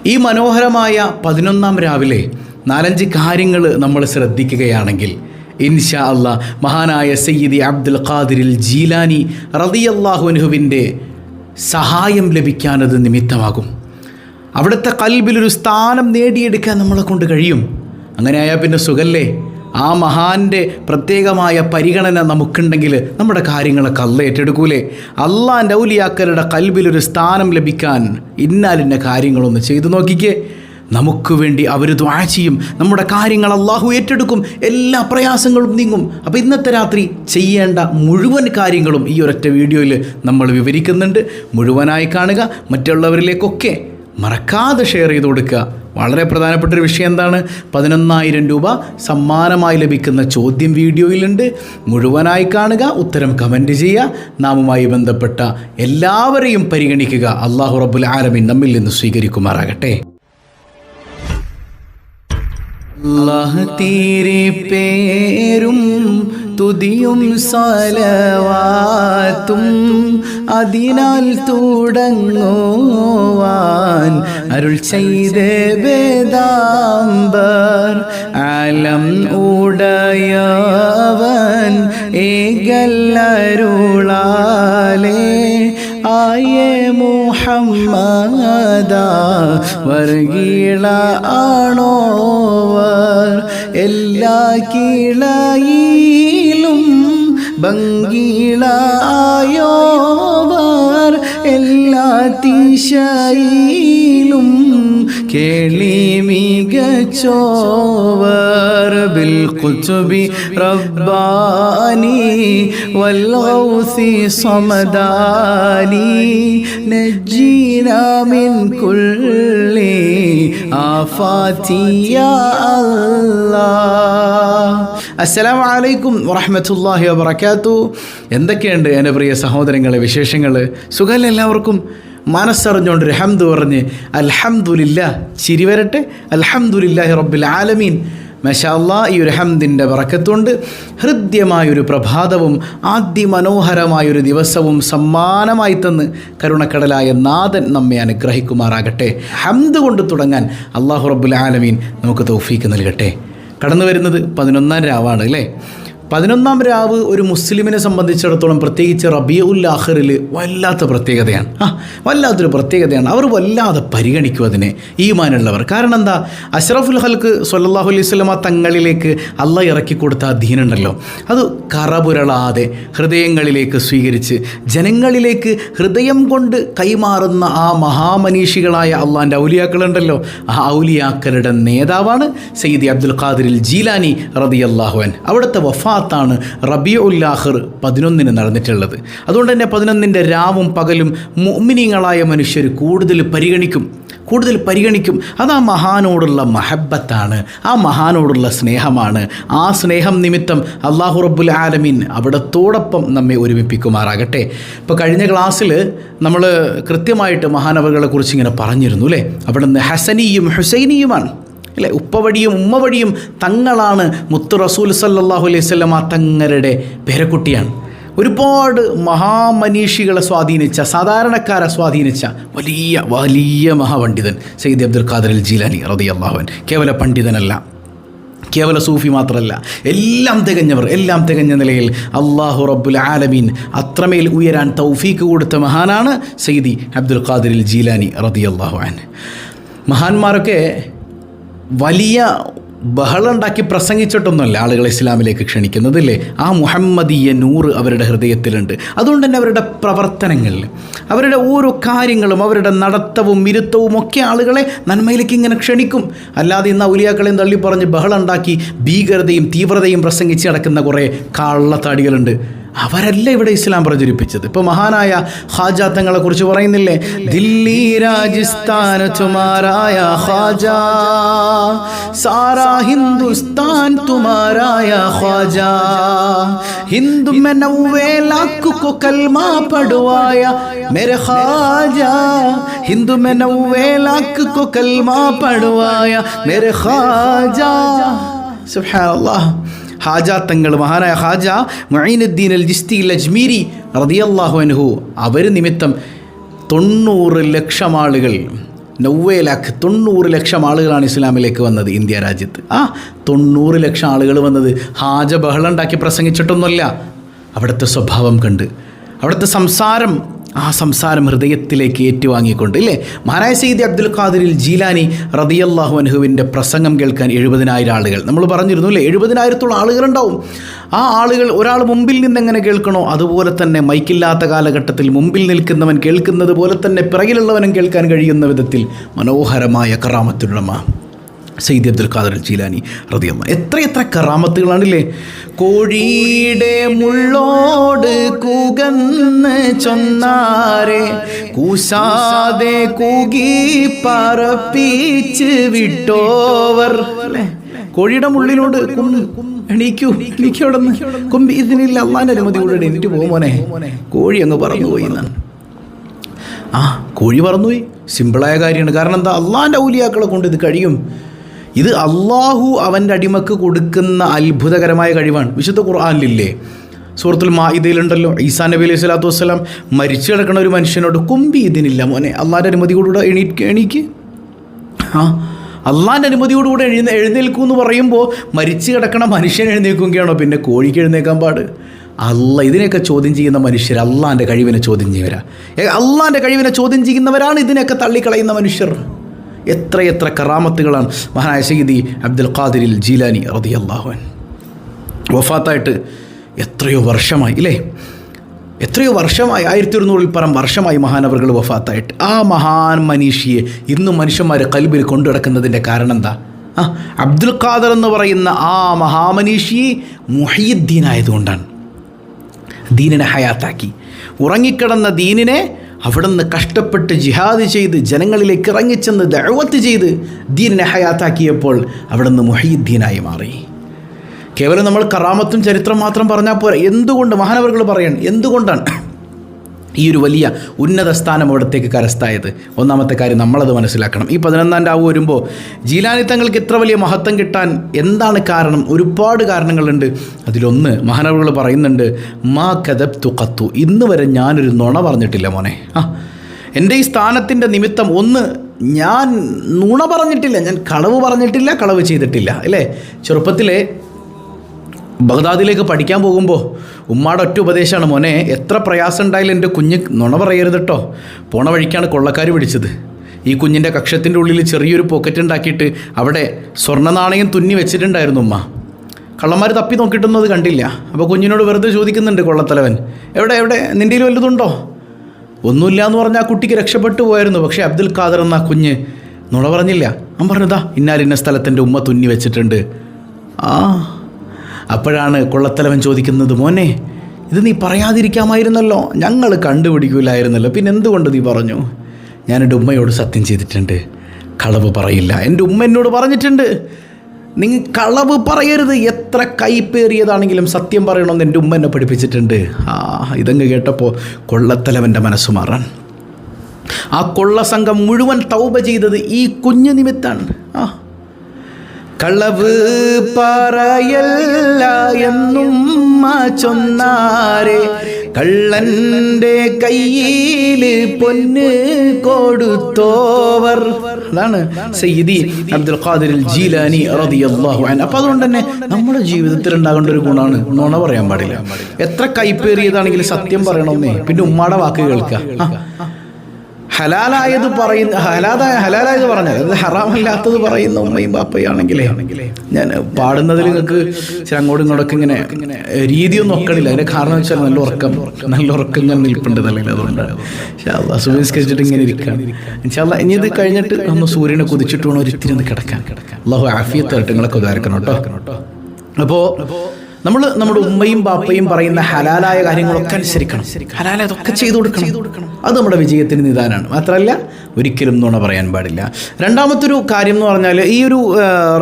ഈ മനോഹരമായ 11-ാം രാവിലെ 4-5 കാര്യങ്ങൾ നമ്മൾ ശ്രദ്ധിക്കുകയാണെങ്കിൽ ഇൻഷാ അല്ലാഹ് മഹാനായ സയ്യിദി അബ്ദുൽ ഖാദിറിൽ ജീലാനി റളിയല്ലാഹു അൻഹുവിൻ്റെ സഹായം ലഭിക്കാനത് നിമിത്തമാകും. അവിടുത്തെ ഖൽബിലൊരു സ്ഥാനം നേടിയെടുക്കാൻ നമ്മളെ കൊണ്ട് കഴിയും. അങ്ങനെയായാൽ പിന്നെ സുഖല്ലേ? ആ മഹാൻ്റെ പ്രത്യേകമായ പരിഗണന നമുക്കുണ്ടെങ്കിൽ നമ്മുടെ കാര്യങ്ങളൊക്കെ അള്ളാഹ് ഏറ്റെടുക്കൂലേ? അള്ളാൻ്റെ ഔലിയാക്കളുടെ ഖൽബിലൊരു സ്ഥാനം ലഭിക്കാൻ ഇന്നാലിന്ന കാര്യങ്ങളൊന്ന് ചെയ്തു നോക്കിക്കേ. നമുക്ക് വേണ്ടി അവർ ദുആ ചെയ്യും, നമ്മുടെ കാര്യങ്ങൾ അള്ളാഹു ഏറ്റെടുക്കും, എല്ലാ പ്രയാസങ്ങളും നീങ്ങും. അപ്പോൾ ഇന്നത്തെ രാത്രി ചെയ്യേണ്ട മുഴുവൻ കാര്യങ്ങളും ഈ ഒരൊറ്റ വീഡിയോയിൽ നമ്മൾ വിവരിക്കുന്നുണ്ട്. മുഴുവനായി കാണുക, മറ്റുള്ളവരിലേക്കൊക്കെ മറക്കാതെ ഷെയർ ചെയ്ത് കൊടുക്കുക. വളരെ പ്രധാനപ്പെട്ടൊരു വിഷയം എന്താണ്? 11,000 രൂപ സമ്മാനമായി ലഭിക്കുന്ന ചോദ്യം വീഡിയോയിലുണ്ട്. മുഴുവനായി കാണുക, ഉത്തരം കമൻറ്റ് ചെയ്യുക. നാമുമായി ബന്ധപ്പെട്ട എല്ലാവരെയും പരിഗണിക്കുക. അല്ലാഹു റബ്ബുൽ ആലമീൻ നമ്മിൽ നിന്ന് സ്വീകരിക്കുമാറാകട്ടെ. അല്ലാഹ് തീരെ പേരും തുതിയും സലവാത്തും അതിനാൽ തുടങ്ങുവാൻ അരുൾ ചെയ്ത വേദാംബർ ആലം ഉടയവൻ ഏകല്ലരുളാലേ ആയേ മുഹമ്മദ വർഗീള ആണോവർ എല്ലാ കിളയിലും ഭംഗിളായോവർ എല്ലാ ദിശയിലും കേളി മികച്ചോവർ ബിൽ ഖുതുബി റബ്ബാനി വൽ ഗൗസി സമദാനി നജ്ജിനാ മിൻ കുല്ലി ആഫാതി യാ അല്ലാഹ്. അസ്സലാമു അലൈക്കും വറഹ്മത്തുള്ളാഹി വബറകാതുഹു. എന്തൊക്കെയുണ്ട് എൻ്റെ പ്രിയ സഹോദരങ്ങളെ വിശേഷങ്ങൾ? സുഖമല്ലേ എല്ലാവർക്കും? മനസ്സറിഞ്ഞുകൊണ്ടൊരു ഹംദ് പറഞ്ഞ് അൽഹംദുലില്ലാഹ് ചിരി വരട്ടെ. അൽഹംദുലില്ലാഹി റബ്ബിൽ ആലമീൻ. മാഷാ അല്ലാഹ്, ഈ ഒരു ഹംദിൻ്റെ ബറക്കത്തുകൊണ്ട് ഹൃദ്യമായൊരു പ്രഭാതവും അതിമനോഹരമായൊരു ദിവസവും സമ്മാനമായി തന്ന് കരുണക്കടലായ നാഥൻ നമ്മെ അനുഗ്രഹിക്കുമാറാകട്ടെ. ഹംദ് കൊണ്ട് തുടങ്ങാൻ അല്ലാഹു റബ്ബുൽ ആലമീൻ നമുക്ക് തൗഫീക്ക് നൽകട്ടെ. കടന്നു വരുന്നത് 11-ാം രാവാണ് അല്ലേ? 11-ാം രാവ് ഒരു മുസ്ലിമിനെ സംബന്ധിച്ചിടത്തോളം, പ്രത്യേകിച്ച് റബീഉൽ ആഖിറിൽ വല്ലാത്ത പ്രത്യേകതയാണ്. വല്ലാത്തൊരു പ്രത്യേകതയാണ്. അവർ വല്ലാതെ പരിഗണിക്കും അതിനെ, ഈമാനുള്ളവർ. കാരണം എന്താ? അഷ്റഫുൽ ഖൽക്ക് സ്വല്ലല്ലാഹു അലൈഹി വസല്ലമ തങ്ങളിലേക്ക് അള്ളാഹ് ഇറക്കി കൊടുത്ത ആ ദീനുണ്ടല്ലോ, അത് കറപുരളാതെ ഹൃദയങ്ങളിലേക്ക് സ്വീകരിച്ച് ജനങ്ങളിലേക്ക് ഹൃദയം കൊണ്ട് കൈമാറുന്ന ആ മഹാമനീഷികളായ അള്ളാൻ്റെ ഔലിയാക്കളുണ്ടല്ലോ, ആ ഔലിയാക്കളുടെ നേതാവാണ് സയ്യിദി അബ്ദുൽ ഖാദിറിൽ ജീലാനി റളിയല്ലാഹു അൻഹു. അവിടുത്തെ വഫാത്താണ് റബീഉൽ ആഖിർ 11-ന് നടന്നിട്ടുള്ളത്. അതുകൊണ്ട് തന്നെ 11-ന്റെ രാവും പകലും മുഅ്മിനീങ്ങളായ മനുഷ്യർ കൂടുതൽ പരിഗണിക്കും. അത് ആ മഹാനോടുള്ള മഹബത്താണ്, ആ മഹാനോടുള്ള സ്നേഹമാണ്. ആ സ്നേഹം നിമിത്തം അല്ലാഹു റബ്ബുൽ ആലമീൻ അവിടത്തോടൊപ്പം നമ്മെ ഒരുമിപ്പിക്കുമാറാകട്ടെ. ഇപ്പോൾ കഴിഞ്ഞ ക്ലാസ്സിൽ നമ്മൾ കൃത്യമായിട്ട് മഹാനവറുകളെ കുറിച്ച് ഇങ്ങനെ പറഞ്ഞിരുന്നു അല്ലേ? അവിടുന്ന് ഹസനിയും ഹുസൈനിയുമാണ് അല്ലേ? ഉപ്പവഴിയും ഉമ്മവഴിയും തങ്ങളാണ്. മുത്തു റസൂൽ സല്ലല്ലാഹു അലൈഹി വസല്ലമ തങ്ങളുടെ പേരക്കുട്ടിയാണ്. ഒരുപാട് മഹാമനീഷികളെ സ്വാധീനിച്ച, സാധാരണക്കാരെ സ്വാധീനിച്ച വലിയ വലിയ മഹാപണ്ഡിതൻ സയ്യിദ് അബ്ദുൽ ഖാദിറിൽ ജീലാനി റളിയല്ലാഹു അൻഹു. കേവല പണ്ഡിതനല്ല, കേവല സൂഫി മാത്രമല്ല, എല്ലാം തികഞ്ഞ നിലയിൽ അല്ലാഹു റബ്ബുൽ ആലമീൻ അത്രമേൽ ഉയരാൻ തൗഫീക്ക് കൊടുത്ത മഹാനാണ് സയ്യിദി അബ്ദുൽ ഖാദിറിൽ ജീലാനി റളിയല്ലാഹു അൻഹു. മഹാന്മാരൊക്കെ വലിയ ബഹളുണ്ടാക്കി പ്രസംഗിച്ചിട്ടൊന്നുമല്ല ആളുകളെ ഇസ്ലാമിലേക്ക് ക്ഷണിക്കുന്നത് അല്ലേ? ആ മുഹമ്മദീയ നൂറ് അവരുടെ ഹൃദയത്തിലുണ്ട്. അതുകൊണ്ട് തന്നെ അവരുടെ പ്രവർത്തനങ്ങളിൽ, അവരുടെ ഓരോ കാര്യങ്ങളും, അവരുടെ നടത്തവും ഇരുത്തവും ഒക്കെ ആളുകളെ നന്മയിലേക്ക് ഇങ്ങനെ ക്ഷണിക്കും. അല്ലാതെ ഇന്ന് ഔലിയാക്കളെയും തള്ളിപ്പറഞ്ഞ് ബഹളുണ്ടാക്കി ഭീകരതയും തീവ്രതയും പ്രസംഗിച്ച് നടക്കുന്ന കുറേ കള്ളത്താടികളുണ്ട്. അവരല്ല ഇവിടെ ഇസ്ലാം പ്രചരിപ്പിച്ചത്. ഇപ്പോൾ മഹാനായ ഖാജ തങ്ങളെ കുറിച്ച് പറയുന്നില്ലേ? ദില്ലി രാജസ്ഥാൻ തുമാരായ ഖാജ, സാരാ ഹിന്ദുസ്ഥാൻ തുമാരായ ഖാജ, ഹിന്ദു में 90 लाख को कलमा पढ़वाया मेरे ख्वाजा, हिंदू में 90 लाख को कलमा पढ़वाया मेरे ख्वाजा. സുബ്ഹാനല്ലാഹ്. ഹാജ തങ്ങൾ, മഹാനായ ഹാജ മുഈനുദ്ദീൻ അൽ ജിസ്തി അൽ അജ്മീരി റളിയല്ലാഹു അൻഹു, അവർ നിമിത്തം 90 ലക്ഷം ആളുകൾ 90 ലാഖ് 90 ലക്ഷം ആളുകളാണ് ഇസ്ലാമിലേക്ക് വന്നത് ഇന്ത്യ രാജ്യത്ത്. 90 ലക്ഷം ആളുകൾ വന്നത് ഹാജ ബഹളം ഉണ്ടാക്കി പ്രസംഗിച്ചിട്ടൊന്നുമല്ല. അവിടുത്തെ സ്വഭാവം കണ്ട്, അവിടുത്തെ സംസാരം, ആ സംസാരം ഹൃദയത്തിലേക്ക് ഏറ്റുവാങ്ങിക്കൊണ്ട്, ഇല്ലേ? മഹാനായ സയ്യിദി അബ്ദുൽ ഖാദിർ ജീലാനി റളിയല്ലാഹു അൻഹുവിൻ്റെ പ്രസംഗം കേൾക്കാൻ 70,000 ആളുകൾ, നമ്മൾ പറഞ്ഞിരുന്നു അല്ലേ, 70,000 ആളുകളുണ്ടാവും. ആ ആളുകൾ ഒരാൾ മുമ്പിൽ നിന്ന് എങ്ങനെ കേൾക്കണോ അതുപോലെ തന്നെ മൈക്കില്ലാത്ത കാലഘട്ടത്തിൽ മുമ്പിൽ നിൽക്കുന്നവൻ കേൾക്കുന്നത് പോലെ തന്നെ പിറകിലുള്ളവനും കേൾക്കാൻ കഴിയുന്ന വിധത്തിൽ മനോഹരമായ കറാമത്തുള്ളമ സയ്യിദി അബ്ദുൽ ഖാദിർ ജീലാനി റളിയല്ലാഹു. എത്രയെത്ര കറാമത്തുകളാണില്ലേ. കോഴിയുടെ മുള്ളോട് കൂകന്ന് ചൊന്നാരെ കൂശാതെ കൂകി പറപ്പിച്ച് വിട്ടോവർ. അല്ലേ? കോഴിയുടെ മുള്ളിനോട് എണീക്കോടന്ന് കൊമ്പി ഇതിനില്ല അള്ളാൻ്റെ അനുമതി കൂടെ എണീറ്റ് പോകുമോനെ, കോഴി അങ്ങ് പറന്നുപോയി എന്നാണ്. കോഴി പറന്നുപോയി. സിമ്പിളായ കാര്യമാണ്. കാരണം എന്താ? അള്ളാൻ്റെ ഔലിയാക്കളെ കൊണ്ട് ഇത് കഴിയും. ഇത് അള്ളാഹു അവൻ്റെ അടിമക്ക് കൊടുക്കുന്ന അത്ഭുതകരമായ കഴിവാണ്. വിശുദ്ധ ഖുർആനിലില്ലേ, സൂറത്തുൽ മാഇദയിലുണ്ടല്ലോ, ഈസാ നബി അലൈഹി സ്വലാത്തു വസ്സലാം മരിച്ചു കിടക്കുന്ന ഒരു മനുഷ്യനോട് കൊമ്പി ഇതിനില്ല മോനെ, അള്ളാൻ്റെ അനുമതിയോടുകൂടെ എണീക്ക്. അള്ളാൻ്റെ അനുമതിയോടുകൂടെ എഴുന്നേൽക്കൂ എന്ന് പറയുമ്പോൾ മരിച്ചു കിടക്കണ മനുഷ്യൻ എഴുന്നേൽക്കുകയാണോ? പിന്നെ കോഴിക്ക് എഴുന്നേക്കാൻ പാട്? ഇതിനെയൊക്കെ ചോദ്യം ചെയ്യുന്ന മനുഷ്യർ അള്ളാൻ്റെ കഴിവിനെ ചോദ്യം ചെയ്യുന്നവരാ. അള്ളാൻ്റെ കഴിവിനെ ചോദ്യം ചെയ്യുന്നവരാണ് ഇതിനെയൊക്കെ തള്ളിക്കളയുന്ന മനുഷ്യർ. എത്രയെത്ര കറാമത്തുകളാണ് മഹാനായ സയ്യിദി അബ്ദുൽ ഖാദിർ ജീലാനി റളിയല്ലാഹു അൻഹു. വഫാത്തായിട്ട് എത്രയോ വർഷമായി, ഇല്ലേ? എത്രയോ വർഷമായി, 1200-ൽ പരം വർഷമായി മഹാനവറുകൾ വഫാത്തായിട്ട്. ആ മഹാൻ മനീഷിയെ ഇന്നും മനുഷ്യന്മാരെ കൽബിൽ കൊണ്ടു നടക്കുന്നതിൻ്റെ കാരണം എന്താ? അബ്ദുൽ ഖാദർ എന്ന് പറയുന്ന ആ മഹാമനീഷി മുഹയ്യിദ്ദീൻ ആയതുകൊണ്ടാണ്. ദീനിനെ ഹയാത്താക്കി, ഉറങ്ങിക്കിടന്ന ദീനിനെ അവിടുന്ന് കഷ്ടപ്പെട്ട് ജിഹാദ് ചെയ്ത് ജനങ്ങളിലേക്ക് ഇറങ്ങിച്ചെന്ന് ദഅവത്ത് ചെയ്ത് ദീനിനെ ഹയാത്താക്കിയപ്പോൾ അവിടുന്ന് മുഹയ്യിദ്ദീനായി മാറി. കേവലം നമ്മൾ കറാമത്തും ചരിത്രം മാത്രം പറഞ്ഞാൽ പോരാ. എന്തുകൊണ്ട് മഹാനവറുകൾ പറയണം, എന്തുകൊണ്ടാണ് ഈ ഒരു വലിയ ഉന്നത സ്ഥാനം അവിടത്തേക്ക് കരസ്ഥായത്? ഒന്നാമത്തെ കാര്യം നമ്മളത് മനസ്സിലാക്കണം. ഈ 11-ാം രാവ് വരുമ്പോൾ ജീലാനി തങ്ങൾക്ക് ഇത്ര വലിയ മഹത്വം കിട്ടാൻ എന്താണ് കാരണം? ഒരുപാട് കാരണങ്ങളുണ്ട്. അതിലൊന്ന് മഹാനവറുകൾ പറയുന്നുണ്ട്, മാ കദബ്തു ഖത്തു, ഇന്ന് വരെ ഞാനൊരു നുണ പറഞ്ഞിട്ടില്ല മോനെ. എൻ്റെ ഈ സ്ഥാനത്തിൻ്റെ നിമിത്തം ഒന്ന്, ഞാൻ നുണ പറഞ്ഞിട്ടില്ല, ഞാൻ കളവ് പറഞ്ഞിട്ടില്ല, കളവ് ചെയ്തിട്ടില്ല. അല്ലേ? ചെറുപ്പത്തിലെ ബഗ്ദാദിലേക്ക് പഠിക്കാൻ പോകുമ്പോൾ ഉമ്മാടെ ഒറ്റ ഉപദേശമാണ്, മോനെ എത്ര പ്രയാസം ഉണ്ടായാലും എൻ്റെ കുഞ്ഞ് നുണ പറയരുത് കേട്ടോ. പോണ വഴിക്കാണ് കൊള്ളക്കാർ പിടിച്ചത്. ഈ കുഞ്ഞിൻ്റെ കക്ഷത്തിൻ്റെ ഉള്ളിൽ ചെറിയൊരു പോക്കറ്റ് ഉണ്ടാക്കിയിട്ട് അവിടെ സ്വർണ്ണ നാണയം തുന്നി വെച്ചിട്ടുണ്ടായിരുന്നു ഉമ്മ. കള്ളന്മാർ തപ്പി നോക്കിയിട്ടൊന്നും അത് കണ്ടില്ല. അപ്പോൾ കുഞ്ഞിനോട് വെറുതെ ചോദിക്കുന്നുണ്ട് കൊള്ളത്തലവൻ, എവിടെ നിൻ്റെ കയ്യിൽ വല്ലതുണ്ടോ? ഒന്നുമില്ല എന്ന് പറഞ്ഞാൽ ആ കുട്ടിക്ക് രക്ഷപ്പെട്ടു പോയായിരുന്നു. പക്ഷേ അബ്ദുൽ ഖാദർ എന്ന കുഞ്ഞ് നുണ പറഞ്ഞില്ല. അവൻ പറഞ്ഞതാ ഇന്നാലിന്ന സ്ഥലത്തിൻ്റെ ഉമ്മ തുന്നി വെച്ചിട്ടുണ്ട്. അപ്പോഴാണ് കൊള്ളത്തലവൻ ചോദിക്കുന്നത്, മോനെ ഇത് നീ പറയാതിരിക്കാമായിരുന്നല്ലോ, ഞങ്ങൾ കണ്ടുപിടിക്കില്ലായിരുന്നല്ലോ, പിന്നെ എന്തുകൊണ്ട് നീ പറഞ്ഞു? ഞാൻ എൻ്റെ ഉമ്മയോട് സത്യം ചെയ്തിട്ടുണ്ട്, കളവ് പറയില്ല. എൻ്റെ ഉമ്മ എന്നോട് പറഞ്ഞിട്ടുണ്ട്, നിങ്ങൾ കളവ് പറയരുത്, എത്ര കൈപ്പേറിയതാണെങ്കിലും സത്യം പറയണമെന്ന് എൻ്റെ ഉമ്മ എന്നെ പഠിപ്പിച്ചിട്ടുണ്ട്. ഇതങ്ങ് കേട്ടപ്പോൾ കൊള്ളത്തലവൻ്റെ മനസ്സ് മാറാൻ. ആ കൊള്ളസംഘം മുഴുവൻ തൗബ ചെയ്തത് ഈ കുഞ്ഞു നിമിത്താണ്. കളവ് പറയല്ല എന്നും ചൊന്നാരെ കള്ളൻ്റെ കയ്യിൽ പൊന്ന് കൊടുത്തോവർ. അതാണ് സയ്യിദി അബ്ദുൽ ഖാദിർ ജീലാനി റളിയല്ലാഹു അൻഹു. അപ്പോൾ അതുകൊണ്ട് തന്നെ നമ്മുടെ ജീവിതത്തിൽ ഉണ്ടാകേണ്ട ഒരു ഗുണമാണ് നുണ പറയാൻ പാടില്ല. എത്ര കൈപ്പേറിയതാണെങ്കിലും സത്യം പറയണമെന്നേ. പിന്നെ ഉമ്മാടെ വാക്ക് കേൾക്കുക. ഹലാലായത് പറയുന്ന ഹലാലായത് പറഞ്ഞാൽ അത് ഹറാമല്ലാത്തത് പറയുന്ന ഉമ്മയും ബാപ്പയാണെങ്കിലേ, ഞാൻ പാടുന്നതിൽ നിങ്ങൾക്ക് അങ്ങോട്ടും ഇങ്ങോട്ടൊക്കെ ഇങ്ങനെ രീതിയൊന്നും നോക്കണില്ല. അതിൻ്റെ കാരണം വെച്ചാൽ നല്ല ഉറക്കം ഞാൻ നിൽപ്പുണ്ട് തലയിൽ. അതുകൊണ്ട് സുബഹിസ്കരിച്ചിട്ട് ഇങ്ങനെ ഇരിക്കുകയാണ്. ഇൻഷാല്ലാ ഇനി ഇത് കഴിഞ്ഞിട്ട് ഒന്ന് സൂര്യനെ കുതിച്ചിട്ട് വേണം ഒരിത്തിരി ഒന്ന് കിടക്കാൻ. അല്ലാഹു ആഫിയത്തായിട്ട് നിങ്ങളൊക്കെ ഉദാഹരണം കേട്ടോ. അപ്പോൾ നമ്മൾ നമ്മുടെ ഉമ്മയും ബാപ്പയും പറയുന്ന ഹലാലായ കാര്യങ്ങളൊക്കെ അനുസരിക്കണം. ഹലാലായ അതൊക്കെ ചെയ്തു കൊടുക്കണം. അത് നമ്മുടെ വിജയത്തിന് നിദാനമാണ്. മാത്രമല്ല ഒരിക്കലും നുണ പറയാൻ പാടില്ല. രണ്ടാമത്തൊരു കാര്യം എന്ന് പറഞ്ഞാൽ ഈ ഒരു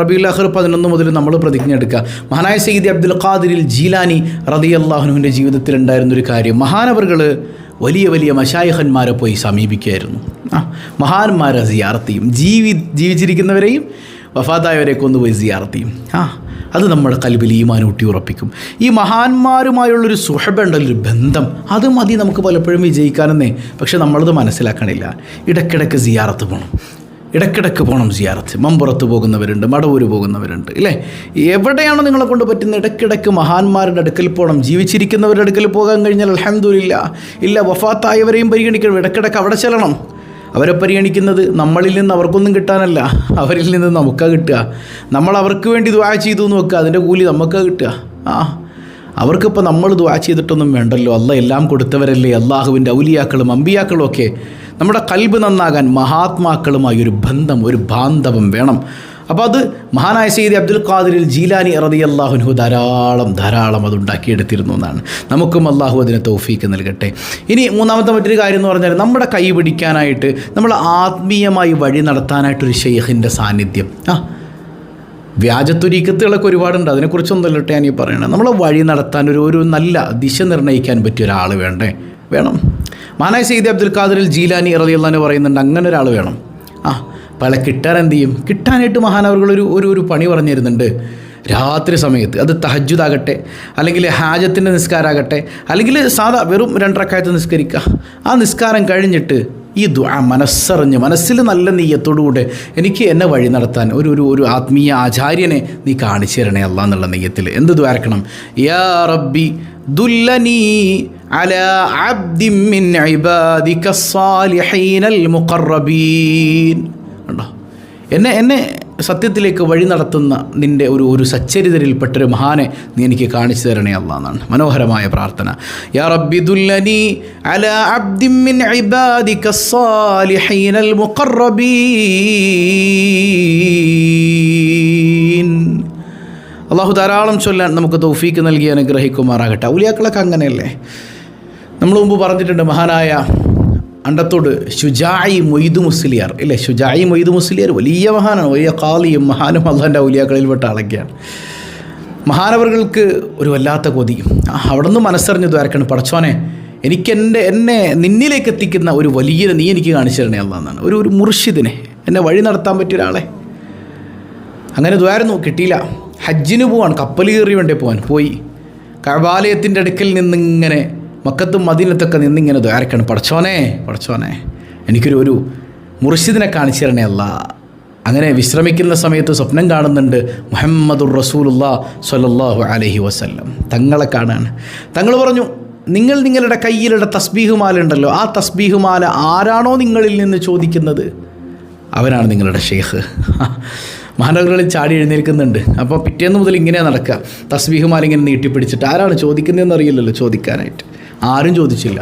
റബീഉൽ ആഖിർ 11 മുതൽ നമ്മൾ പ്രതിജ്ഞ എടുക്കുക. മഹാനായ സയ്യിദി അബ്ദുൽ ഖാദിർ ജീലാനി റളിയല്ലാഹു അൻഹുവിൻ്റെ ജീവിതത്തിൽ ഉണ്ടായിരുന്നൊരു കാര്യം, മഹാനവറുകൾ വലിയ വലിയ മശായിഖന്മാരെ പോയി സമീപിക്കുകയായിരുന്നു. മഹാന്മാരെ സിയാറത്ത് ചെയ്യും. ജീവിച്ചിരിക്കുന്നവരെയും വഫാത്തായവരെയൊക്കെ ഒന്ന് പോയി സിയാറത്ത് ചെയ്യും. അത് നമ്മുടെ കൽബിൽ ഈമാൻ ഊട്ടി ഉറപ്പിക്കും. ഈ മഹാന്മാരുമായുള്ളൊരു സുഹബ ഉണ്ടല്ലോ, ഒരു ബന്ധം, അത് മതി നമുക്ക് പലപ്പോഴും വിജയിക്കാനെന്നേ. പക്ഷെ നമ്മളത് മനസ്സിലാക്കണില്ല. ഇടയ്ക്കിടയ്ക്ക് സിയാറത്ത് പോകണം. ഇടയ്ക്കിടയ്ക്ക് പോകണം സിയാറത്ത്. മമ്പുറത്ത് പോകുന്നവരുണ്ട്, മടവൂര് പോകുന്നവരുണ്ട്, ഇല്ലേ? എവിടെയാണോ നിങ്ങളെ കൊണ്ട് പറ്റുന്ന ഇടയ്ക്കിടയ്ക്ക് മഹാന്മാരുടെ അടുക്കൽ പോകണം. ജീവിച്ചിരിക്കുന്നവരുടെ അടുക്കൽ പോകാൻ കഴിഞ്ഞാൽ അൽഹംദുലില്ലാ. ഇല്ല, വഫാത്തായവരെയും പരിഗണിക്കണം. ഇടയ്ക്കിടയ്ക്ക് അവിടെ ചെല്ലണം. അവരെ പരിഗണിക്കുന്നത് നമ്മളിൽ നിന്ന് അവർക്കൊന്നും കിട്ടാനല്ല, അവരിൽ നിന്ന് നമുക്കാണ് കിട്ടുക. നമ്മൾ അവർക്ക് വേണ്ടി ദുആ ചെയ്തു എന്ന് വെക്കുക, അതിൻ്റെ കൂലി നമുക്കാണ് കിട്ടുക. അവർക്കിപ്പോൾ നമ്മൾ ദുആ ചെയ്തിട്ടൊന്നും വേണ്ടല്ലോ. അല്ലാഹ് എല്ലാം കൊടുത്തവരല്ലേ. അള്ളാഹുവിൻ്റെ ഔലിയാക്കളും അമ്പിയാക്കളും ഒക്കെ. നമ്മുടെ കൽബ് നന്നാകാൻ മഹാത്മാക്കളുമായി ഒരു ബന്ധം, ഒരു ബാന്ധവം വേണം. അപ്പോൾ അത് മഹാനായ സയ്യിദ് അബ്ദുൽ ഖാദിർ ജീലാനി റളിയല്ലാഹു അൻഹു ധാരാളം അതുണ്ടാക്കിയെടുത്തിരുന്നു എന്നാണ്. നമുക്കും അള്ളാഹു അതിന് തൗഫീക്ക് നൽകട്ടെ. ഇനി മൂന്നാമത്തെ മറ്റൊരു കാര്യം എന്ന് പറഞ്ഞാൽ, നമ്മുടെ കൈ പിടിക്കാനായിട്ട്, നമ്മൾ ആത്മീയമായി വഴി നടത്താനായിട്ടൊരു ഷെയ്ഖിൻ്റെ സാന്നിധ്യം. വ്യാജത്തുരീക്കത്തുകളൊക്കെ ഒരുപാടുണ്ട്, അതിനെക്കുറിച്ചൊന്നുമല്ല ഞാൻ ഈ പറയണത്. നമ്മളെ വഴി നടത്താൻ ഒരു നല്ല ദിശ നിർണ്ണയിക്കാൻ പറ്റിയ ഒരാൾ വേണം. മഹാനായ സയ്യിദ് അബ്ദുൽ ഖാദിർ ജീലാനി റളിയല്ലാഹു അൻഹു പറയുന്നുണ്ട്, അങ്ങനെ ഒരാൾ വേണം. പല കിട്ടാൻ എന്ത് ചെയ്യും? കിട്ടാനായിട്ട് മഹാനവറുകൾ ഒരു പണി പറഞ്ഞു തരുന്നുണ്ട്. രാത്രി സമയത്ത്, അത് തഹജ്ജുദാകട്ടെ, അല്ലെങ്കിൽ ഹാജത്തിൻ്റെ നിസ്കാരമാകട്ടെ, അല്ലെങ്കിൽ സാധാ വെറും 2 റക്അത്ത് നിസ്കരിക്കുക. ആ നിസ്കാരം കഴിഞ്ഞിട്ട് ഈ ദുആ മനസ്സറിഞ്ഞ്, മനസ്സിൽ നല്ല നെയ്യത്തോടുകൂടെ എനിക്ക് എന്നെ വഴി നടത്താൻ ഒരു ആത്മീയ ആചാര്യനെ നീ കാണിച്ചു തരണേ അല്ലാ എന്നുള്ള നെയ്യത്തിൽ എന്ത് ദ്വാരക്കണം? യാ റബ്ബി ദുല്ലനി അലാ അബ്ദിൻ മിൻ ഇബാദിക സ്സാലിഹീനൽ മുഖറബീൻ. കണ്ടോ, എന്നെ സത്യത്തിലേക്ക് വഴി നടത്തുന്ന നിൻ്റെ ഒരു സച്ചരിതരിൽപ്പെട്ടൊരു മഹാനെ നീ എനിക്ക് കാണിച്ചു തരണേ അല്ലാ എന്നാണ് മനോഹരമായ പ്രാർത്ഥന. യാ റബ്ബി ദുല്ലനി അലാ അബ്ദിൻ മിൻ ഇബാദിക സ്സാലിഹീനൽ മുഖറബീൻ. അള്ളാഹു ധാരാളം ചൊല്ലാൻ നമുക്ക് തൗഫീക്ക് നൽകി അനുഗ്രഹിക്കുമാറാകട്ടെ. ഔലിയാക്കളൊക്കെ അങ്ങനെയല്ലേ? നമ്മൾ മുമ്പ് പറഞ്ഞിട്ടുണ്ട്, മഹാനായ അണ്ടത്തോട് ശുജാഇ മൊയ്ദ് മുസ്ലിയാർ, ഇല്ലേ? ശുജാഇ മൊയ്ദ് മുസ്ലിയാർ വലിയ മഹാനാണ്, വലിയ ഖാലിയും മഹാനും അള്ളാഹിൻ്റെ ഔലിയാക്കളിൽപ്പെട്ട ആളൊക്കെയാണ്. മഹാനവറുകൾക്ക് ഒരു വല്ലാത്ത കൊതി. അവിടെ നിന്ന് മനസ്സറിഞ്ഞ് ദ്വാരക്കാണ്, പടച്ചോനെ എനിക്ക് എന്നെ നിന്നിലേക്ക് എത്തിക്കുന്ന ഒരു വലിയ നീ എനിക്ക് കാണിച്ചു തരണേ അല്ലാ എന്നാണ്. ഒരു മുർഷിദിനെ, എന്നെ വഴി നടത്താൻ പറ്റിയ ഒരാളെ. അങ്ങനെ ദ്വാരുന്നു, കിട്ടിയില്ല. ഹജ്ജിന് പോവാൻ, കപ്പൽ കയറി വേണ്ടേ പോയി. കഅബാലയത്തിൻ്റെ അടുക്കൽ നിന്നിങ്ങനെ മക്കത്തും മദീനത്തൊക്കെ നിന്നിങ്ങനെ ദ്വാരക്കാണ്, പടച്ചോനെ എനിക്കൊരു മുർഷിദിനെ കാണിച്ചു തരണേ അല്ലാ. അങ്ങനെ വിശ്രമിക്കുന്ന സമയത്ത് സ്വപ്നം കാണുന്നുണ്ട്, മുഹമ്മദുർ റസൂലുള്ളാഹി സ്വല്ലല്ലാഹു അലൈഹി വസല്ലം തങ്ങളെ കാണാണ്. തങ്ങൾ പറഞ്ഞു, നിങ്ങളുടെ കയ്യിലുള്ള തസ്ബീഹ് മാല ഉണ്ടല്ലോ, ആ തസ്ബീഹ് മാല ആരാണോ നിങ്ങളിൽ നിന്ന് ചോദിക്കുന്നത് അവനാണ് നിങ്ങളുടെ ഷെയ്ഖ്. മഹാനവറുകളിൽ ചാടി എഴുന്നേൽക്കുന്നുണ്ട്. അപ്പോൾ പിറ്റേന്ന് മുതൽ ഇങ്ങനെയാണ് നടക്കുക, തസ്ബീഹ് മാല ഇങ്ങനെ നീട്ടിപ്പിടിച്ചിട്ട്. ആരാണ് ചോദിക്കുന്നതെന്ന് അറിയില്ലല്ലോ ചോദിക്കാനായിട്ട്. ആരും ചോദിച്ചില്ല.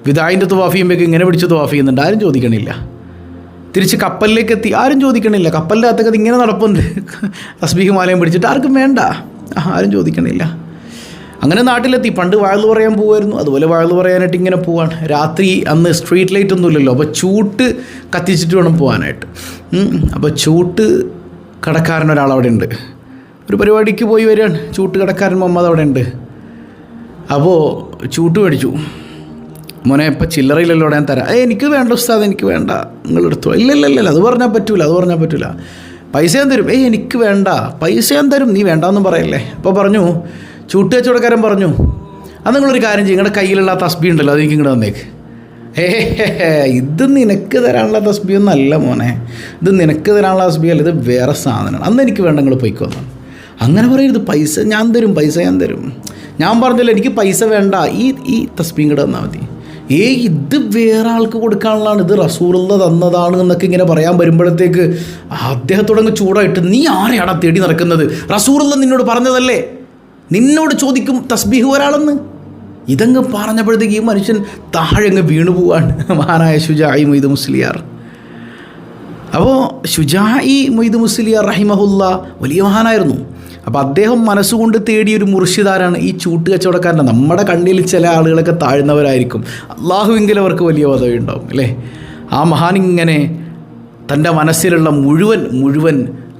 വിദായിൻ്റെ തവാഫ് ചെയ്യുമ്പോഴേക്ക് ഇങ്ങനെ പിടിച്ച് തവാഫ് ചെയ്യുന്നുണ്ട്, ആരും ചോദിക്കണില്ല. തിരിച്ച് കപ്പലിലേക്ക് എത്തി, ആരും ചോദിക്കണില്ല. കപ്പലിൻ്റെ അകത്തൊക്കെ അത് ഇങ്ങനെ നടപ്പുണ്ട്, തസ്ബീഹ് മാലയും പിടിച്ചിട്ട്. ആർക്കും വേണ്ട, ആരും ചോദിക്കണില്ല. അങ്ങനെ നാട്ടിലെത്തി. പണ്ട് വാഴ് പറയാൻ പോകുമായിരുന്നു, അതുപോലെ വാഴ് പറയാനായിട്ട് ഇങ്ങനെ പോവാണ്. രാത്രി അന്ന് സ്ട്രീറ്റ് ലൈറ്റ് ഒന്നും ഇല്ലല്ലോ, അപ്പോൾ ചൂട്ട് കത്തിച്ചിട്ട് വേണം പോകാനായിട്ട്. അപ്പോൾ ചൂട്ട് കടക്കാരൻ ഒരാളവിടെ ഉണ്ട്. ഒരു പരിപാടിക്ക് പോയി വരികയാണ്, ചൂട്ട് കടക്കാരൻ മുഹമ്മദ് അവിടെ ഉണ്ട്. അപ്പോൾ ചൂട്ട് മേടിച്ചു. മോനെ ഇപ്പം ചില്ലറയില്ലല്ലോ, ഞാൻ തരാം. എനിക്ക് വേണ്ട ഉസ്താദ്, എനിക്ക് വേണ്ട, നിങ്ങളെടുത്തോ. ഇല്ല അത് പറഞ്ഞാൽ പറ്റൂല. പൈസ ഞാൻ തരും. എനിക്ക് വേണ്ട, പൈസ ഞാൻ തരും, നീ വേണ്ടാന്നും പറയല്ലേ. അപ്പോൾ പറഞ്ഞു, ചൂട്ട് കച്ചവടക്കാരൻ പറഞ്ഞു, അത് നിങ്ങളൊരു കാര്യം ചെയ്യും, നിങ്ങളുടെ കയ്യിലുള്ള തസ്ബീഹ് ഉണ്ടല്ലോ അത് എനിക്ക് ഇങ്ങോട്ട് വന്നേക്ക്. ഇത് നിനക്ക് തരാനുള്ള തസ്ബീഹൊന്നും അല്ല മോനെ, ഇത് നിനക്ക് തരാനുള്ള തസ്ബീഹ് അല്ല, ഇത് വേറെ സാധനമാണ്. അന്ന് എനിക്ക് വേണ്ട, നിങ്ങൾ പോയിക്കോന്നു. അങ്ങനെ പറയരുത്, പൈസ ഞാൻ തരും. ഞാൻ പറഞ്ഞല്ലോ എനിക്ക് പൈസ വേണ്ട, ഈ തസ്ബീഹ് ഇങ്ങോട്ട് തന്നാൽ മതി. ഇത് വേറെ ആൾക്ക് കൊടുക്കാനുള്ളതാണ്, ഇത് റസൂലുള്ളാഹി തന്നതാണ് എന്നൊക്കെ ഇങ്ങനെ പറയാൻ വരുമ്പോഴത്തേക്ക് അദ്ദേഹത്തോടങ്ങ് ചൂടായിട്ട്, നീ ആരെയാടാ തേടി നടക്കുന്നത്? റസൂലുള്ളാഹി നിന്നോട് പറഞ്ഞതല്ലേ, നിന്നോട് ചോദിക്കും തസ്ബീഹ് ഒരാളെന്ന്. ഇതങ്ങ് പറഞ്ഞപ്പോഴത്തേക്ക് ഈ മനുഷ്യൻ താഴെ അങ്ങ് വീണു പോവാണ്, മഹാനായ ശുജാഇ മൊയ്ദ് മുസ്ലിയാർ. അപ്പോൾ ശുജാഇ മൊയ്ദ് മുസ്ലിയാർ റഹിമഹുല്ലാ വലിയ മഹാനായിരുന്നു. അപ്പോൾ അദ്ദേഹം മനസ്സുകൊണ്ട് തേടിയൊരു മുർഷിദാരാണ് ഈ ചൂട്ട് കച്ചവടക്കാരൻ്റെ. നമ്മുടെ കണ്ണിൽ ചില ആളുകളൊക്കെ താഴ്ന്നവരായിരിക്കും, അള്ളാഹുവെങ്കിലും അവർക്ക് വലിയ പദവി ഉണ്ടാവും, അല്ലേ? ആ മഹാനിങ്ങനെ തൻ്റെ മനസ്സിലുള്ള മുഴുവൻ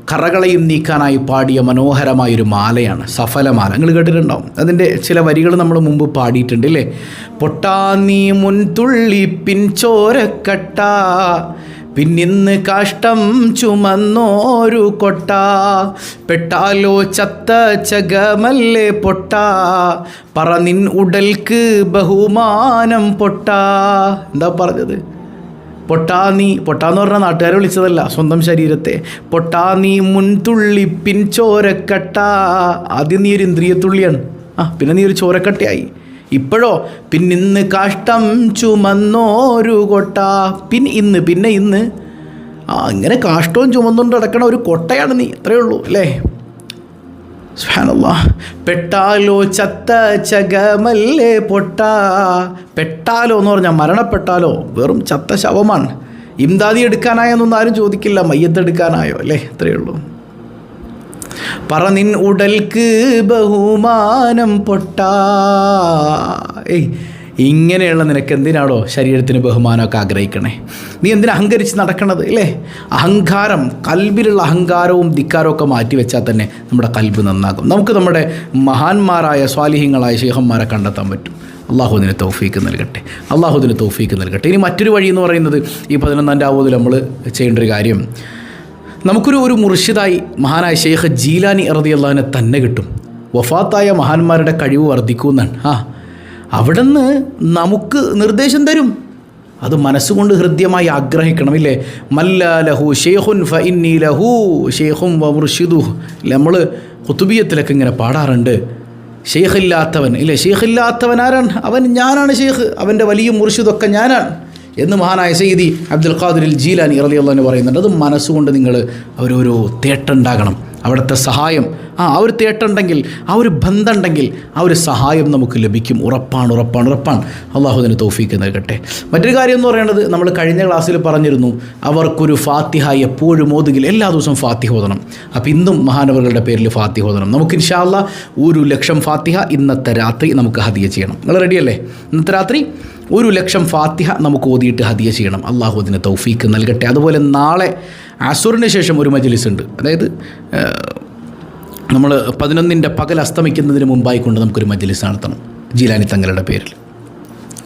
കറകളെയും നീക്കാനായി പാടിയ മനോഹരമായൊരു മാലയാണ് സഫലമാല. നിങ്ങൾ കേട്ടിട്ടുണ്ടാവും. അതിൻ്റെ ചില വരികൾ നമ്മൾ മുമ്പ് പാടിയിട്ടുണ്ട്, അല്ലേ? പൊട്ടാനീ മുൻതുള്ളി പിൻചോരക്കട്ട, പിന്നിന്ന് കാഷ്ടം ചുമന്നോരു കൊട്ട, പെട്ടാലോ ചത്ത ചകമല്ലേ പൊട്ട, പറനിൻ ഉടൽക്ക് ബഹുമാനം പൊട്ട. എന്താ പറഞ്ഞത്? പൊട്ടാ എന്ന് പറഞ്ഞാൽ നാട്ടുകാരെ വിളിച്ചതല്ല, സ്വന്തം ശരീരത്തെ. പൊട്ടാ നീ മുൻതുള്ളി പിൻ ചോരക്കട്ട. ആദ്യം നീ ഒരു ഇന്ദ്രിയത്തുള്ളിയാണ്, പിന്നെ നീ ഒരു ചോരക്കട്ടയായി. ഇപ്പോഴോ പിന്നിന്ന് കാഷ്ടം ചുമന്നോരു കൊട്ട. പിന്നെ ഇന്ന് ഇങ്ങനെ കാഷ്ടവും ചുമന്നുകൊണ്ട് നടക്കണ ഒരു കൊട്ടയാണ് നീ, അത്രയേ ഉള്ളൂ അല്ലേ? സുബ്ഹാനല്ലാഹ്. പെട്ടാലോ ചത്ത ചകമല്ലേ പൊട്ട. പെട്ടാലോ എന്ന് പറഞ്ഞാൽ മരണപ്പെട്ടാലോ വെറും ചത്ത ശവമാണ്. ഇംദാദി എടുക്കാനായെന്നൊന്നും ആരും ചോദിക്കില്ല, മയ്യത്തെടുക്കാനായോ അല്ലേ? അത്രയേ ഉള്ളൂ. പറ നിൻ ഉടൽക്ക് ബഹുമാനം പൊട്ട. ഇങ്ങനെയുള്ള നിനക്ക് എന്തിനാണോ ശരീരത്തിന് ബഹുമാനമൊക്കെ ആഗ്രഹിക്കണേ? നീ എന്തിനാ അഹങ്കരിച്ച് നടക്കണത് അല്ലേ? അഹങ്കാരം, കൽബിലുള്ള അഹങ്കാരവും ധിക്കാരവും ഒക്കെ മാറ്റി വെച്ചാൽ തന്നെ നമ്മുടെ കൽബ് നന്നാകും. നമുക്ക് നമ്മുടെ മഹാന്മാരായ സ്വാലിഹ്യങ്ങളായ ശൈഖന്മാരെ കണ്ടെത്താൻ പറ്റും. അള്ളാഹുവിന് തൗഫീക്ക് നൽകട്ടെ, അള്ളാഹുവിന് തൗഫീക്ക് നൽകട്ടെ. ഇനി മറ്റൊരു വഴി എന്ന് പറയുന്നത് ഈ 11-ാം രാവുതിൽ നമ്മൾ ചെയ്യേണ്ട ഒരു കാര്യം, നമുക്കൊരു മുർഷിദായി മഹാനായ ഷെയ്ഖ് ജീലാനി റളിയല്ലാഹു അൻഹു തന്നെ കിട്ടും. വഫാത്തായ മഹാന്മാരുടെ കഴിവ് വർദ്ധിക്കുമെന്നാണ്. അവിടുന്ന് നമുക്ക് നിർദ്ദേശം തരും. അത് മനസ്സുകൊണ്ട് ഹൃദ്യമായി ആഗ്രഹിക്കണം ഇല്ലേ? മല്ലാ ലഹു ഷെയ്ഖുൻ ഫഇന്നി ലഹു ഷെയ്ഖുൻ വമുർഷിദുഹു. നമ്മൾ ഖുതുബിയത്തിലൊക്കെ ഇങ്ങനെ പാടാറുണ്ട്, ഷെയ്ഖില്ലാത്തവൻ ഇല്ലേ? ഷെയ്ഖില്ലാത്തവൻ ആരാണ്? അവൻ ഞാനാണ് ഷെയ്ഖ്, അവൻ്റെ വലിയ മുർഷിദൊക്കെ ഞാനാണ് എന്ന് മഹാനായ സയ്യിദി അബ്ദുൽ ഖാദിർ ജീലാനി റളിയല്ലാഹു അൻഹു പറയുന്നുണ്ട്. അത് മനസ്സുകൊണ്ട് നിങ്ങൾ ഒരു തേട്ടുണ്ടാകണം, അവിടുത്തെ സഹായം. ആ ഒരു തേട്ടുണ്ടെങ്കിൽ, ആ ഒരു ബന്ധമുണ്ടെങ്കിൽ ആ ഒരു സഹായം നമുക്ക് ലഭിക്കും. ഉറപ്പാണ്. അള്ളാഹു അതിന് തൗഫീക്ക് നൽകട്ടെ. മറ്റൊരു കാര്യം എന്ന് പറയുന്നത്, നമ്മൾ കഴിഞ്ഞ ക്ലാസ്സിൽ പറഞ്ഞിരുന്നു, അവർക്കൊരു ഫാത്തിഹ എപ്പോഴും ഓതുകിൽ എല്ലാ ദിവസവും ഫാത്തിഹ ഓതണം. അപ്പോൾ ഇന്നും മഹാനവറുകളുടെ പേരിൽ ഫാത്തിഹ ഓതണം. നമുക്ക് ഇൻഷാ അല്ലാഹ് 1,00,000 ഫാത്തിഹ ഇന്നത്തെ രാത്രി നമുക്ക് ഹദിയ ചെയ്യണം. നിങ്ങൾ റെഡിയല്ലേ? ഇന്നത്തെ രാത്രി 1,00,000 ഫാത്തിഹ നമുക്ക് ഓതിയിട്ട് ഹദിയ ചെയ്യണം. അള്ളാഹു അതിന് തൗഫീക്ക് നൽകട്ടെ. അതുപോലെ നാളെ അസുറിന് ശേഷം ഒരു മജ്ലിസ് ഉണ്ട്. അതായത് നമ്മൾ 11-ൻ്റെ പകൽ അസ്തമിക്കുന്നതിന് മുമ്പായി കൊണ്ട് നമുക്കൊരു മജ്ലിസ് നടത്തണം ജീലാനി തങ്ങളുടെ പേരിൽ.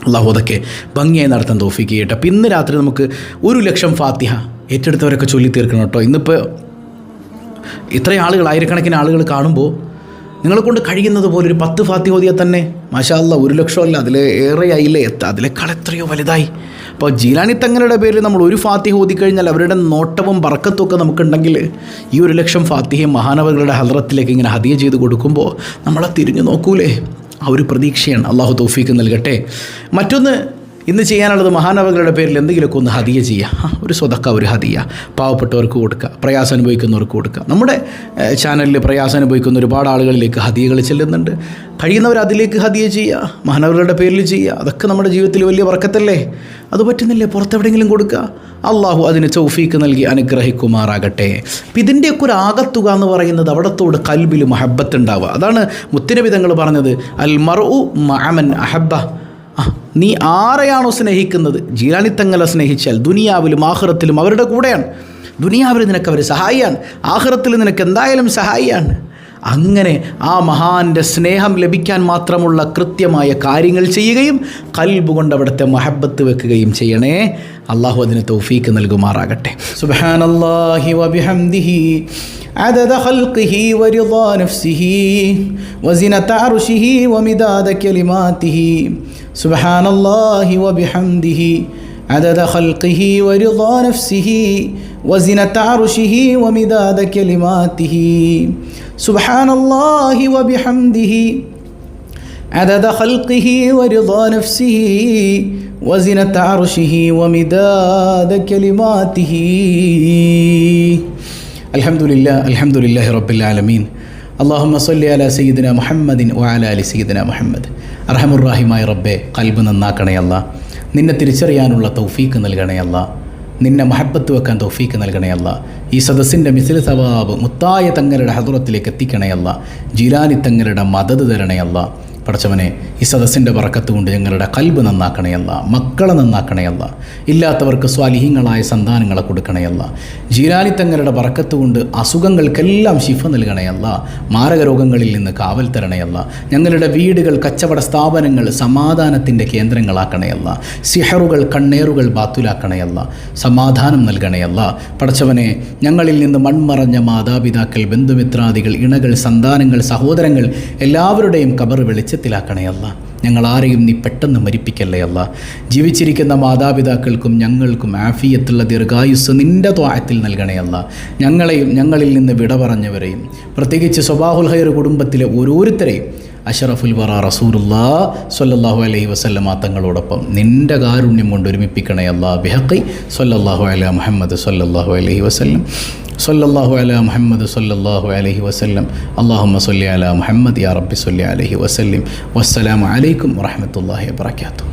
അള്ളാഹു അതൊക്കെ ഭംഗിയായി നടത്താൻ തൗഫീക്ക് ചെയ്യട്ടെ. അപ്പം ഇന്ന് രാത്രി നമുക്ക് 1,00,000 ഫാത്തിഹ ഏറ്റെടുത്തവരൊക്കെ ചൊല്ലി തീർക്കണം കേട്ടോ. ഇന്നിപ്പോൾ ഇത്രയും ആളുകൾ, ആയിരക്കണക്കിന് ആളുകൾ കാണുമ്പോൾ നിങ്ങളെ കൊണ്ട് കഴിയുന്നത് പോലെ ഒരു 10 ഫാത്തിഹ ഓതിയാൽ തന്നെ മാഷാ അല്ലാഹ് 1,00,000 അല്ല, അതിലേറെയായില്ലേ, അതിലേക്കാൾ എത്രയോ വലുതായി. അപ്പോൾ ജീലാനി തങ്ങളുടെ പേരിൽ നമ്മൾ ഒരു ഫാത്തിഹ ഓതിക്കഴിഞ്ഞാൽ അവരുടെ നോട്ടവും ബർക്കത്തും ഒക്കെ നമുക്കുണ്ടെങ്കിൽ ഈ 1,00,000 ഫാത്തിഹയും മഹാനവറുകളുടെ ഹദ്റത്തിലേക്ക് ഇങ്ങനെ ഹദിയ ചെയ്ത് കൊടുക്കുമ്പോൾ നമ്മളെ തിരിഞ്ഞു നോക്കൂലേ? ആ ഒരു പ്രതീക്ഷയാണ്. അള്ളാഹു തൗഫീക്ക് നൽകട്ടെ. മറ്റൊന്ന് ഇന്ന് ചെയ്യാനുള്ളത്, മഹാനവറുകളുടെ പേരിൽ എന്തെങ്കിലുമൊക്കെ ഒന്ന് ഹദിയ ചെയ്യുക. ഒരു സ്വതക്ക, ഒരു ഹദിയ പാവപ്പെട്ടവർക്ക് കൊടുക്കുക, പ്രയാസം അനുഭവിക്കുന്നവർക്ക് കൊടുക്കുക. നമ്മുടെ ചാനലിൽ പ്രയാസം അനുഭവിക്കുന്ന ഒരുപാട് ആളുകളിലേക്ക് ഹദിയകൾ ചെല്ലുന്നുണ്ട്. കഴിയുന്നവർ അതിലേക്ക് ഹദിയ ചെയ്യുക, മഹാനവറുകളുടെ പേരിൽ ചെയ്യുക. അതൊക്കെ നമ്മുടെ ജീവിതത്തിൽ വലിയ ബർക്കത്തല്ലേ? അത് പറ്റുന്നില്ലേ? പുറത്തെവിടെയെങ്കിലും കൊടുക്കുക. അള്ളാഹു അതിന് തൗഫീക്ക് നൽകി അനുഗ്രഹിക്കുമാറാകട്ടെ. അപ്പം ഇതിൻ്റെയൊക്കെ ഒരു ആകത്തുക എന്ന് പറയുന്നത് അവിടത്തോട് കൽബിൽ മഹബ്ബത്ത് ഉണ്ടാവുക. അതാണ് മുത്തുനബി തങ്ങൾ പറഞ്ഞത്, അൽ മർഉ മഅമൻ അഹബ്ബ. നീ ആരെയാണോ സ്നേഹിക്കുന്നത്, ജീലാനി തങ്ങളെ സ്നേഹിച്ചാൽ ദുനിയാവിലും ആഖിറത്തിലും അവരുടെ കൂടെയാണ്. ദുനിയാവിൽ നിനക്ക് അവർ സഹായിയാണ്, ആഖിറത്തിൽ നിനക്ക് എന്തായാലും സഹായിയാണ്. അങ്ങനെ ആ മഹാൻ്റെ സ്നേഹം ലഭിക്കാൻ മാത്രമുള്ള കൃത്യമായ കാര്യങ്ങൾ ചെയ്യുകയും ഖൽബ് കൊണ്ട് അവിടുത്തെ മഹബ്ബത്ത് വെക്കുകയും ചെയ്യണേ. അള്ളാഹു അതിന് തൗഫീക്ക് നൽകുമാറാകട്ടെ. സുബ്ഹാനല്ലാഹി വബിഹംദിഹി عدد خلقه ورضا نفسه وزنة عرشه ومداد كلماته سبحان الله وبحمده عدد خلقه ورضا نفسه وزنة عرشه ومداد كلماته سبحان الله وبحمده عدد خلقه ورضا نفسه وزنة عرشه ومداد كلماته അൽഹംദുലില്ലാഹി റബ്ബിൽ ആലമീൻ. അല്ലാഹുമ്മ സ്വല്ലി അലാ സയ്യിദിന മുഹമ്മദിൻ വഅലാ ആലി സയ്യിദിന മുഹമ്മദ്. അർഹമുർറഹീമായ റബ്ബേ, ഖൽബ് നന്നാക്കണേ അല്ലാ. നിന്നെ തിരിച്ചറിയാനുള്ള തൗഫീക്ക് നൽകണേ അല്ലാ. നിന്നെ മഹബ്ബത്ത് വെക്കാൻ തൗഫീക്ക് നൽകണേ അല്ലാ. ഈ സദസ്സിൻ്റെ മിസ്ൽ സവാബ് മുത്തായ തങ്ങളുടെ ഹദ്റത്തിലേക്ക് എത്തിക്കണേ അല്ലാ. ജീലാനി തങ്ങളുടെ മദദ് തരണേ അല്ലാ. പടച്ചവനെ, ഈ സദസ്സിൻ്റെ ബറക്കത്ത് കൊണ്ട് ഞങ്ങളുടെ ഖൽബ് നന്നാക്കണയല്ല, മക്കളെ നന്നാക്കണയല്ല, ഇല്ലാത്തവർക്ക് സ്വാലിഹീങ്ങളായ സന്താനങ്ങളെ കൊടുക്കണയല്ല. ജീലാനി തങ്ങളുടെ ബറക്കത്ത് കൊണ്ട് അസുഖങ്ങൾക്കെല്ലാം ശിഫ നൽകണയല്ല, മാരക രോഗങ്ങളിൽ നിന്ന് കാവൽ തരണയല്ല. ഞങ്ങളുടെ വീടുകൾ, കച്ചവട സ്ഥാപനങ്ങൾ സമാധാനത്തിൻ്റെ കേന്ദ്രങ്ങളാക്കണയല്ല. സിഹറുകൾ, കണ്ണേറുകൾ ബാത്തുലാക്കണയല്ല, സമാധാനം നൽകണയല്ല. പടച്ചവനെ, ഞങ്ങളിൽ നിന്ന് മൺമറഞ്ഞ മാതാപിതാക്കൾ, ബന്ധുമിത്രാദികൾ, ഇണകൾ, സന്താനങ്ങൾ, സഹോദരങ്ങൾ എല്ലാവരുടെയും ഖബർ വെളിച്ചത്തിലാക്കണയല്ല. ഞങ്ങളാരെയും നീ പെട്ടെന്ന് മരിപ്പിക്കല്ലേ അല്ലാ. ജീവിച്ചിരിക്കുന്ന മാതാപിതാക്കൾക്കും ഞങ്ങൾക്കും ആഫിയത്തുള്ള ദീർഘായുസ് നിൻ്റെ ത്വാഅത്തിൽ നൽകണേ അല്ലാ. ഞങ്ങളെയും ഞങ്ങളിൽ നിന്ന് വിട പറഞ്ഞവരെയും പ്രത്യേകിച്ച് സ്വബാഹുൽ ഖൈർ കുടുംബത്തിലെ ഓരോരുത്തരെയും അഷ്റഫുൽ വറ റസൂലുള്ളാഹി സ്വല്ലല്ലാഹു അലൈഹി വസല്ലമ തങ്ങളോടൊപ്പം നിൻ്റെ കാരുണ്യം കൊണ്ട് ഒരുമിപ്പിക്കണേ അല്ലാ. ബിഹഖി സ്വല്ലല്ലാഹു അലാ മുഹമ്മദ് സ്വല്ലല്ലാഹു അലൈഹി വസല്ലം സ്വല്ലല്ലാഹു അലാ മുഹമ്മദ് സ്വല്ലല്ലാഹു അലൈഹി വസല്ലം. അല്ലാഹുമ്മ സ്വല്ലി അലാ മുഹമ്മദ് യാ റബ്ബി സ്വല്ലി അലൈഹി വസല്ലം. വസ്സലാമു അലൈക്കും വറഹ്മത്തുള്ളാഹി വബറകാതുഹു.